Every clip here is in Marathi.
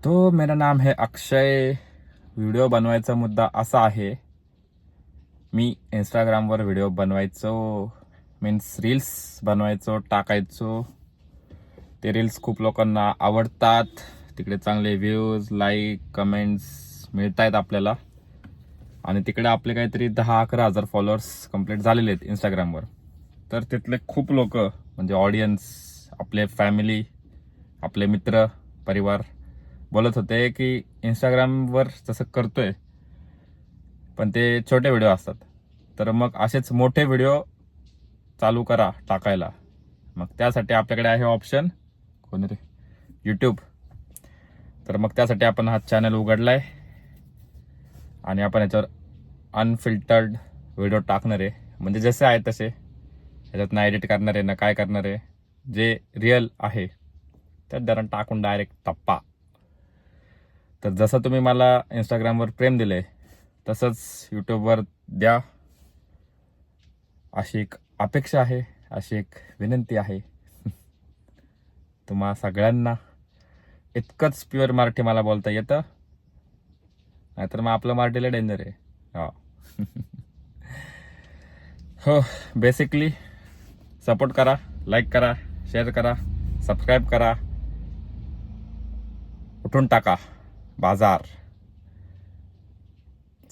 तो मेरा नाम है अक्षय. व्हिडिओ बनवायचा मुद्दा असा आहे, मी इंस्टाग्रामवर व्हिडिओ बनवायचो, मीन्स रील्स बनवायचो, टाकायचो. ते रील्स खूप लोकांना आवडतात. तिकडे चांगले व्ह्यूज, लाईक, कमेंट्स मिळत आहेत आपल्याला. आणि तिकडे आपले काहीतरी 10-11 हजार फॉलोअर्स कंप्लीट झालेले आहेत इंस्टाग्रामवर. तर तिथले खूप लोक म्हणजे ऑडियन्स, आपले फॅमिली, आपले मित्र परिवार बोलत होते की इंस्टाग्रामवर जसं करतोय पण ते छोटे व्हिडिओ असतात, तर मग असेच मोठे व्हिडिओ चालू करा टाकायला. मग त्यासाठी आपल्याकडे आहे ऑप्शन, कोणी रे, यूट्यूब. तर मग त्यासाठी आपण हा चॅनल उघडलाय आणि आपण याच्यावर अनफिल्टर्ड व्हिडिओ टाकणार आहे. म्हणजे जसे आहे तसे, याच्यात ना एडिट करणार आहे ना काय करणार आहे, जे रिअल आहे त्यात दरण टाकून डायरेक्ट टप्पा. तर जसं तुम्ही मला इंस्टाग्रामवर प्रेम दिले तसंच यूट्यूबवर द्या, अशी एक अपेक्षा आहे, अशी एक विनंती आहे तुम्हा सगळ्यांना. इतकंच प्युअर मराठी मला बोलता येतं, नाहीतर मग आपलं मराठीला डेंजर आहे. हो, बेसिकली सपोर्ट करा, लाईक करा, शेअर करा, सबस्क्राईब करा, उठून टाका बाजार.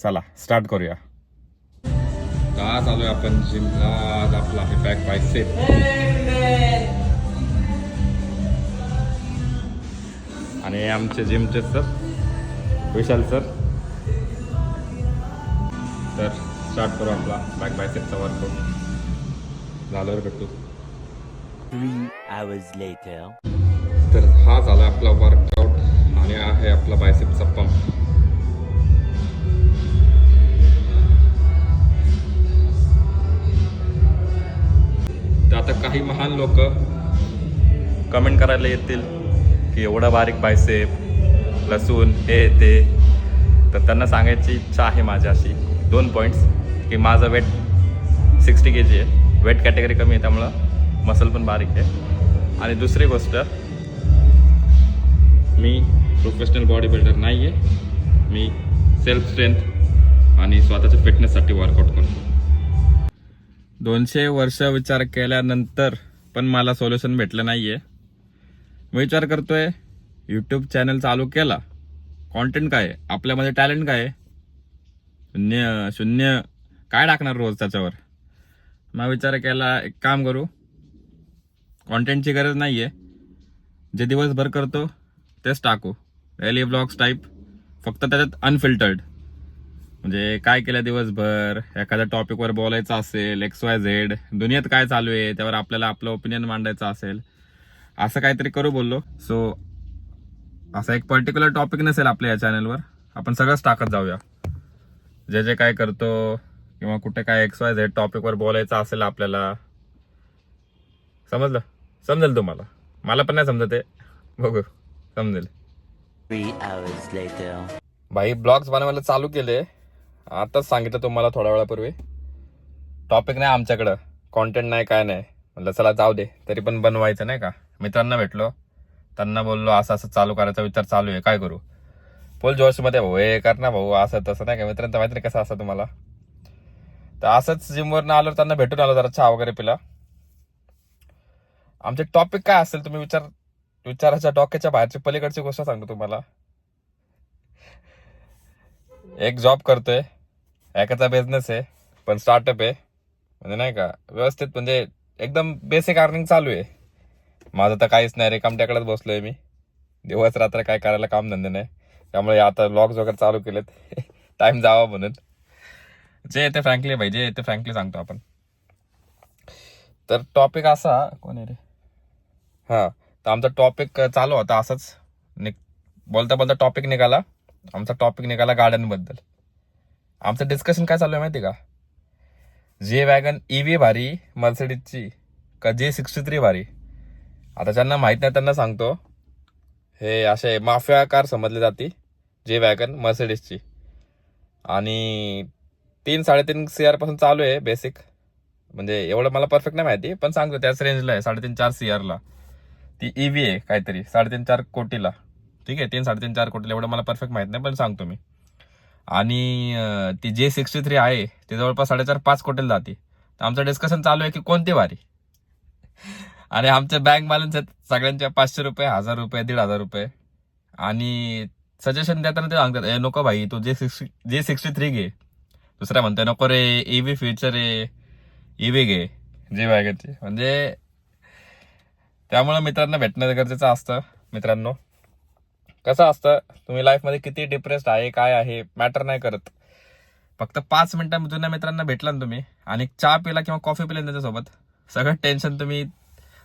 चला स्टार्ट करूया. आज आलोय आपण जिमला. आज आपला आहे बॅक बायसेप. आणि आमचे जिमचे सर विशाल सर. तर स्टार्ट करू आपला बॅक बायसेपचा वर्कआउट. झाल्यावर भेटू. 3 hours later. तर हा झाला आपला वर्कआउट आणि आहे आपला बायसेपचा पंप. तर आता काही महान लोक कमेंट करायला येतील की एवढा बारीक बायसेप, लसूण, हे ते. तर त्यांना सांगायची इच्छा आहे माझी अशी 2 पॉईंट्स, की माझं वेट 60 kg आहे, वेट कॅटेगरी कमी आहे, त्यामुळं मसल पण बारीक आहे. आणि दुसरी गोष्ट, मी प्रोफेशनल बॉडी बिल्डर नाही आहे, मी सेल्फ स्ट्रेंथ आणि स्वतःच्या फिटनेससाठी वर्कआउट करतो. 200 वर्ष विचार केल्यानंतर पण मला सोल्युशन भेटलं नाही आहे. मी विचार करतोय यूट्यूब चॅनल चालू केला, कॉन्टेंट काय आहे, आपल्यामध्ये टॅलेंट काय आहे, शून्य शून्य, काय टाकणार रोज त्याच्यावर. मग विचार केला एक काम करू, कॉन्टेंटची गरज नाही आहे, जे दिवसभर करतो तेच टाकू, डेली व्लॉग्स टाईप, फक्त त्याच्यात अनफिल्टर्ड. म्हणजे काय केलं दिवसभर, एखाद्या टॉपिकवर बोलायचं असेल, XYZ दुनियेत काय चालू आहे त्यावर आपल्याला आपलं ओपिनियन मांडायचं असेल, असं काहीतरी करू बोललो. सो असा एक पर्टिक्युलर टॉपिक नसेल आपल्या या चॅनलवर, आपण सगळंच टाकत जाऊया. जे जे काय करतो किंवा कुठे काय XYZ टॉपिकवर बोलायचं असेल आपल्याला. समजेल तुम्हाला, मला पण नाही समजत आहे, बघू समजेल. 3 hours later. भाई ब्लॉग्स बनवायला चालू केले, आताच सांगितलं तुम्हाला थोड्या वेळापूर्वी. टॉपिक नाही आमच्याकडं, कॉन्टेंट नाही, काय नाही. म्हटलं चला जाऊ दे, तरी पण बनवायचं नाही का. मित्रांना भेटलो, त्यांना बोललो असं असं चालू करायचा विचार चालू आहे, काय करू. फुल जोशमध्ये भाऊ हे कर ना भाऊ, असं तसं नाही का. मित्रांना माहिती नाही कसं असं तुम्हाला. तर असंच जिमवरनं आलो, त्यांना भेटून आलो, जरा चहा वगैरे पिला. आमचे टॉपिक काय असेल तुम्ही विचाराच्या डोक्याच्या बाहेरची पलीकडची गोष्ट सांगतो तुम्हाला. एक जॉब करतोय, एकाचा बिझनेस आहे, पण स्टार्टअप आहे, म्हणजे नाही का व्यवस्थित, म्हणजे एकदम बेसिक अर्निंग चालू आहे. माझं तर काहीच नाही रे, कामट्याकडेच बसलोय मी, दिवस रात्र काय करायला काम धंदे नाही. त्यामुळे आता व्लॉग्स वगैरे चालू केलेत टाइम जावा म्हणून. जे येते फ्रँकली भाई, जे येते फ्रँकली सांगतो आपण. तर टॉपिक असा, कोण आहे रे, हा, तर आमचा टॉपिक चालू होता असंच, बोलता बोलता टॉपिक निघाला. आमचा टॉपिक निघाला गार्डन बद्दल. आमचं डिस्कशन काय चालू आहे माहिती का, जे वॅगन EV भारी मर्सिडीजची का J63 भारी. आता ज्यांना माहित नाही त्यांना सांगतो, हे असे माफिया कार समजले जाते जे वॅगन मर्सिडीजची. आणि 3-3.5 CR पासून चालू आहे बेसिक. म्हणजे एवढं मला परफेक्ट नाही माहिती, पण सांगतो त्याच रेंजला आहे, 3.5-4 CR ला. ती EV आहे काहीतरी 3.5-4 कोटीला. ठीक आहे. 3-3.5 4 एवढं मला परफेक्ट माहित नाही, पण सांगतो मी. आणि ती J63 आहे ती जवळपास 4.5 कोटीला जाते. तर आमचं डिस्कशन चालू आहे की कोणती भारी. आणि आमचे बँक बॅलन्स आहेत सगळ्यांच्या 500 रुपये, 1000 रुपये, 1500 रुपये. आणि सजेशन देताना ते सांगतात, नको भाई तू J63 घे. दुसरा म्हणतोय नको रे, EV फ्युचर आहे, EV घे जी वॅगनचे. म्हणजे त्यामुळे मित्रांना भेटणं गरजेचं असतं. मित्रांनो, कसं असतं, तुम्ही लाईफमध्ये किती डिप्रेस्ड आहे काय आहे मॅटर नाही करत. फक्त 5 मिनिटं जुन्या मित्रांना भेटला ना तुम्ही आणि चहा पिला किंवा कॉफी पिला त्याच्यासोबत, सगळं टेन्शन तुम्ही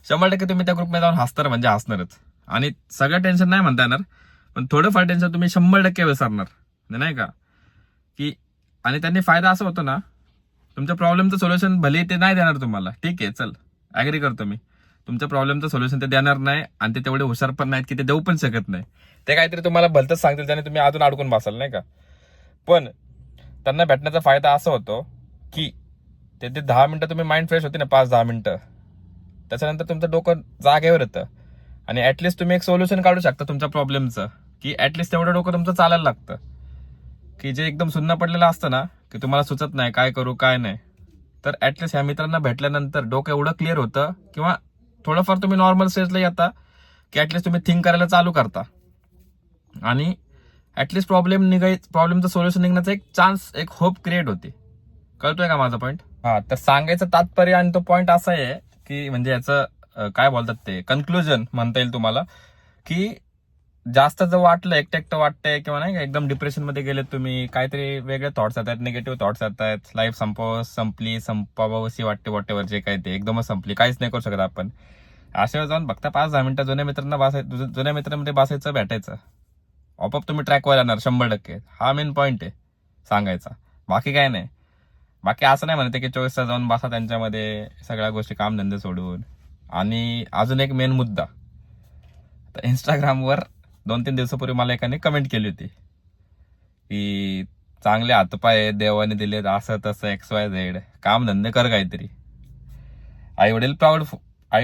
100% तुम्ही त्या ग्रुपमध्ये जाऊन हसणार म्हणजे हसणारच. आणि सगळं टेन्शन नाही म्हणता येणार, पण थोडंफार टेन्शन तुम्ही 100% विसरणार, नाही का की. आणि त्यांनी फायदा असा होतो ना, तुमच्या प्रॉब्लेमचं सोल्युशन भले ते नाही देणार तुम्हाला, ठीक आहे चल ऍग्री करतो मी, तुमच्या प्रॉब्लेमचं सोल्युशन ते देणार नाही आणि ते तेवढे हुशार पण नाहीत की ते देऊ पण शकत नाही. ते काहीतरी तुम्हाला भलतच सांगतील त्याने तुम्ही अजून अडकून बसाल, नाही का. पण त्यांना भेटण्याचा फायदा असा होतो की ते 10 मिनिटं तुम्ही माइंड फ्रेश होते ना, 5-10 मिनिटं, त्याच्यानंतर तुमचं डोकं जागेवर येतं आणि ऍटलिस्ट तुम्ही एक सोल्युशन काढू शकता तुमच्या प्रॉब्लेमचं, की ऍटलिस्ट तेवढं डोकं तुमचं चालायला लागतं. की जे एकदम सुन्न पडलेलं असतं ना, की तुम्हाला सुचत नाही काय करू काय नाही, तर ऍटलिस्ट ह्या मित्रांना भेटल्यानंतर डोकं एवढं क्लिअर होतं, किंवा थोडंफार तुम्ही नॉर्मल स्टेजला येता की ऍटलिस्ट तुम्ही थिंक करायला चालू करता आणि ऍटलिस्ट प्रॉब्लेमचं सोल्युशन निघण्याचा एक चान्स, एक होप क्रिएट होते. कळतोय का माझा पॉईंट? हा, तर सांगायचं तात्पर्य आणि तो पॉईंट असा आहे की म्हणजे याचं काय बोलतात ते कन्क्लुजन म्हणता येईल तुम्हाला, की जास्त जर वाटलं एकटं वाटतंय किंवा नाही का एकदम डिप्रेशन मध्ये गेले तुम्ही, काहीतरी वेगळे थॉट्स येत आहेत, निगेटिव्ह थॉट्स येत आहेत, लाईफ संपावशी वाटते वॉटेवर, जे काय ते एकदमच संपली, काहीच नाही करू शकत आपण, अशा जाऊन फक्त 5-10 मिनिटं जुन्या मित्रांमध्ये बसायचं, भेटायचं, आपोआप तुम्ही ट्रॅकवर येणार 100%. हा मेन पॉईंट आहे सांगायचा, बाकी काय नाही. बाकी असं नाही म्हणते की 24 तास जाऊन बसा त्यांच्यामध्ये सगळ्या गोष्टी कामधंदे सोडून. आणि अजून एक मेन मुद्दा, तर इंस्टाग्रामवर 2-3 दिवसापूर्वी मला एकाने कमेंट केली होती की चांगले हातपाय देवाने दिलेत, असं तसं XYZ, काम धंदे कर काहीतरी, आई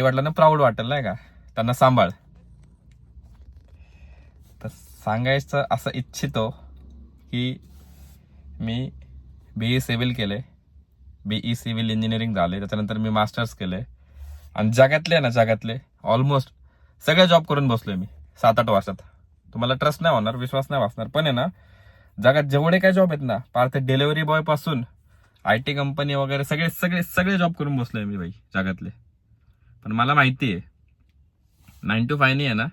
वडिलांना प्राऊड वाटेल नाही का, त्यांना सांभाळ. तर सांगायचं असं इच्छितो की मी BE सिव्हिल केले, BE सिव्हिल इंजिनिअरिंग झाले, त्याच्यानंतर मी मास्टर्स केले आणि जगातले ऑलमोस्ट सगळे जॉब करून बसलोय मी 7-8 वर्षात. तुम्हाला ट्रस्ट नाही होणार, विश्वास नाही वाचणार, पण आहे ना, जगात जेवढे काय जॉब आहेत ना, पार ते डिलिव्हरी बॉय पासून IT कंपनी वगैरे सगळे जॉब करून बसलोय मी भाई जगातले. पण मला माहिती आहे 9 to 5 नाही आहे ना,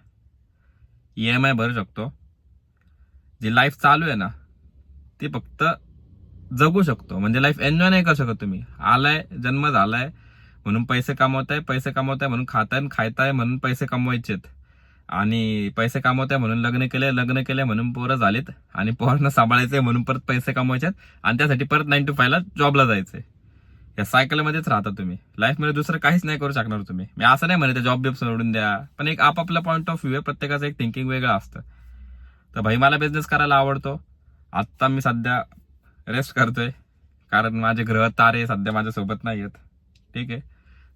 EMI भरू शकतो. जी लाईफ चालू आहे ना ती फक्त जगू शकतो, म्हणजे लाईफ एन्जॉय नाही करू शकत तुम्ही. जन्म झालाय म्हणून पैसे कमवताय म्हणून खाताय म्हणून पैसे कमवायचेत, आणि पैसे कमवताय म्हणून लग्न केले म्हणून पोरं झालेत, आणि पोरांना सांभाळायचंय म्हणून परत पैसे कमवायचेत, आणि त्यासाठी परत 9 to 5 ला जॉबला जायचंय. या सायकलमध्येच राहता तुम्ही, लाईफमध्ये दुसरं काहीच नाही करू शकणार तुम्ही. मी असं नाही म्हणत जॉब बिब सोडून द्या, पण एक आपापला पॉईंट ऑफ व्ह्यू आहे, प्रत्येकाचं एक थिंकिंग वेगळं असतं. तर भाई मला बिझनेस करायला आवडतो. आत्ता मी सध्या रेस्ट करतोय कारण माझे ग्रह तारे सध्या माझ्यासोबत नाही आहेत, ठीक आहे.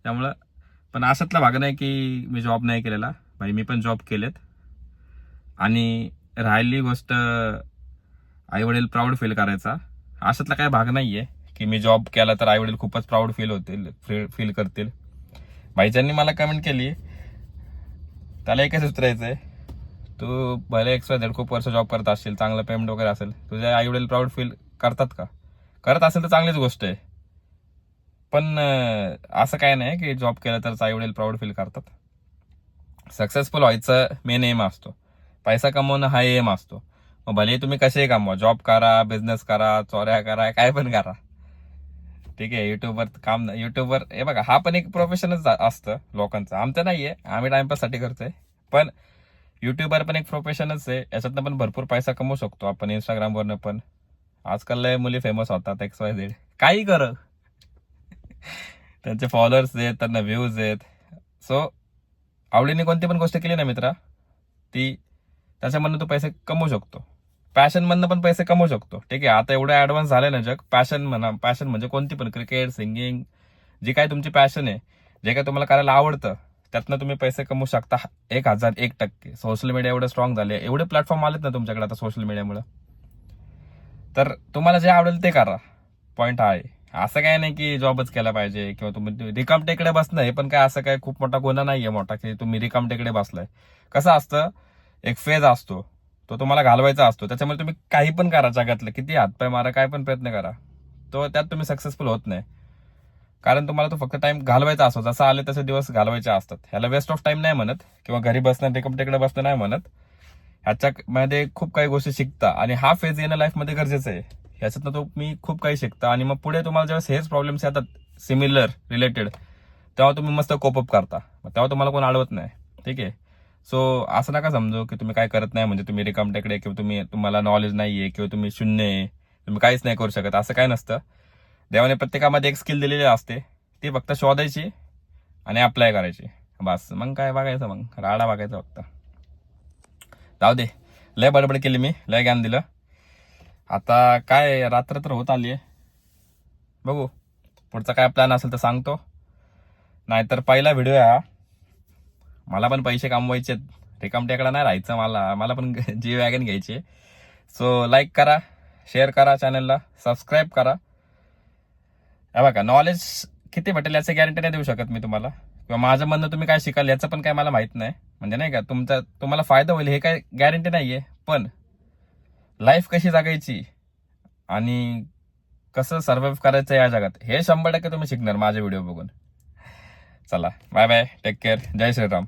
त्यामुळं पण अशातला भाग नाही की मी जॉब नाही केलेला भाई, मी पण जॉब केलेत. आणि राहिली गोष्ट आई वडील प्राऊड फील करायचा, अशातला काय भाग नाहीये की मी जॉब केला तर आई वडील खूपच प्राऊड फील करतील. भाईच्यांनी मला कमेंट केली, त्याला एकच उतरायचंय, तू भले XYZ खूप वर्ष जॉब करत असशील, चांगलं पेमेंट वगैरे असेल, तुझे आई वडील प्राऊड फील करतात का? करत असेल तर चांगलीच गोष्ट आहे, पण असं काय नाही की जॉब केलं तरच आई वडील प्राऊड फील करतात. सक्सेसफुल व्हायचं मेन एम असतो, पैसा कमवणं हा एम असतो. मग भले तुम्ही कसेही कमवा, जॉब करा, बिझनेस करा, चोऱ्या करा, काय पण करा, ठीक आहे. युट्यूबवर हे बघा, हा पण एक प्रोफेशनच असतं लोकांचं, आमचं नाहीये, आम्ही टाइमपास साठी करतोय. पण युट्यूबर पण एक प्रोफेशनच आहे, याच्यातनं पण भरपूर पैसा कमवू शकतो आपण. इंस्टाग्रामवरनं पण आजकाल लय मुली फेमस होतात, XYZ काही कर, त्यांचे फॉलोअर्स आहेत, त्यांना व्ह्यूज आहेत. सो आवडीने कोणती पण गोष्ट केली ना मित्रा, ती त्याच्यामधनं तू पैसे कमवू शकतो. पॅशन मधनं पण पैसे कमवू शकतो, ठीक आहे. आता एवढं ऍडव्हान्स झालंय ना जग, पॅशन म्हणजे कोणती पण, क्रिकेट, सिंगिंग, जी काय तुमची पॅशन आहे, जे काय तुम्हाला करायला आवडतं त्यातनं तुम्ही पैसे कमवू शकता 1001%. सोशल मीडिया एवढं स्ट्रॉंग झाले, एवढे प्लॅटफॉर्म आलेत ना तुमच्याकडे आता सोशल मीडियामुळे. तर तुम्हाला जे आवडेल ते करा. पॉईंट हा आहे. असं काय नाही की जॉबच केला पाहिजे किंवा तुम्ही रिकाम टेकडे बसणं हे पण काय असं काय खूप मोठा गुन्हा नाहीये मोठा की तुम्ही रिकाम टेकडे बसलाय. कसं असतं, एक फेज असतो, तो तुम्हाला घालवायचा असतो. त्याच्यामुळे तुम्ही काही पण करा जगातलं, किती हातपाय मारा, काय पण प्रयत्न करा, तो त्यात तुम्ही सक्सेसफुल होत नाही. कारण तुम्हाला तो फक्त टाइम घालवायचा असतो. जसं आले तसे दिवस घालवायचे असतात. ह्याला वेस्ट ऑफ टाइम नाही म्हणत किंवा घरी बसणं रिकाम टेकडे बसणं नाही म्हणत. ह्याच्यामध्ये खूप काही गोष्टी शिकता आणि हा फेज येणं लाईफमध्ये गरजेचं आहे. ह्याच्यातनं तुम्ही खूप काही शिकता आणि मग पुढे तुम्हाला जेव्हा हेच प्रॉब्लेम्स येतात सिमिलर रिलेटेड, तेव्हा तुम्ही मस्त कोपअप करता. तेव्हा तुम्हाला कोण अडवत नाही. ठीक आहे. सो असं नका समजू की तुम्ही काय करत नाही म्हणजे तुम्ही रिकाम टेकडे किंवा तुम्हाला नॉलेज नाहीये किंवा तुम्ही शून्य आहे, तुम्ही काहीच नाही करू शकत. असं काय नसतं. देवाने प्रत्येकामध्ये एक स्किल दिलेली असते, ती फक्त शोधायची आणि अप्लाय करायची. बस मग काय बघायचं, मग राडा बघायचा फक्त. जाऊ दे, लय बडबड केली मी, लय ज्ञान दिलं. आता काय रात्र तर होत आली आहे. बघू पुढचा काय प्लॅन असेल तर सांगतो. नाहीतर पहिला व्हिडिओ आहे, मला पण पैसे कमवायचे, रिकाम टेकडा नाही राहायचं. मला पण जी वॅगन घ्यायची. सो लाईक करा, शेअर करा, चॅनलला सबस्क्राईब करा. हे बघा, नॉलेज किती भेटेल याची गॅरंटी नाही देऊ शकत मी तुम्हाला, किंवा माझं म्हणणं तुम्ही काय शिकाल याचं पण काय मला माहित नाही. म्हणजे नाही का तुम्हाला फायदा होईल हे काय गॅरंटी नाहीये. पण लाईफ कशी जगायची आणि कसं सर्व्हाइव्ह करायचं या जगात हे 100% तुम्ही शिकणार माझे व्हिडिओ बघून. चला बाय बाय, टेक केअर, जय श्रीराम.